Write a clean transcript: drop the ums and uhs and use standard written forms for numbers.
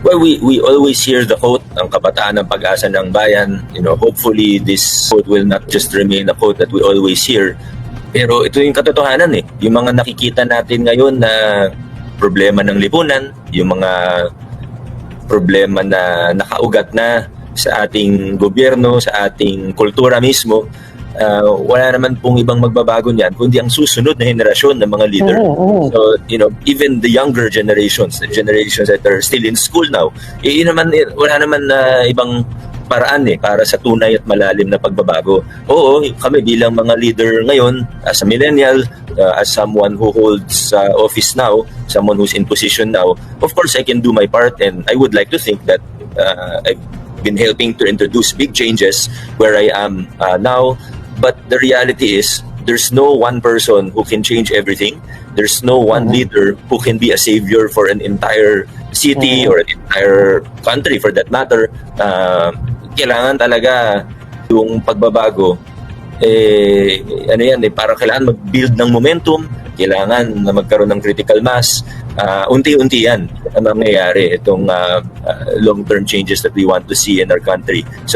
Well, we always hear the quote, ang kabataan ng pag-asa ng bayan. Hopefully this quote will not just remain a quote that we always hear. Pero ito yung katotohanan eh. Yung mga nakikita natin ngayon na problema ng lipunan, yung mga problema na nakaugat na sa ating gobyerno, sa ating kultura mismo, wala naman pong ibang magbabago niyan kundi ang susunod na henerasyon ng mga leader. So, even the younger generations, the generations that are still in school now, wala naman ibang paraan para sa tunay at malalim na pagbabago. Oo, kami bilang mga leader ngayon, as a millennial, as someone who holds office now, someone who's in position now, of course I can do my part, and I would like to think that I've been helping to introduce big changes where I am now. But the reality is, there's no one person who can change everything. There's no one leader who can be a savior for an entire city or an entire country for that matter. Kailangan talaga yung pagbabago, parang kailangan mag-build ng momentum, kailangan na magkaroon ng critical mass. Unti-unti yan ang mangyayari, itong long-term changes that we want to see in our country. So,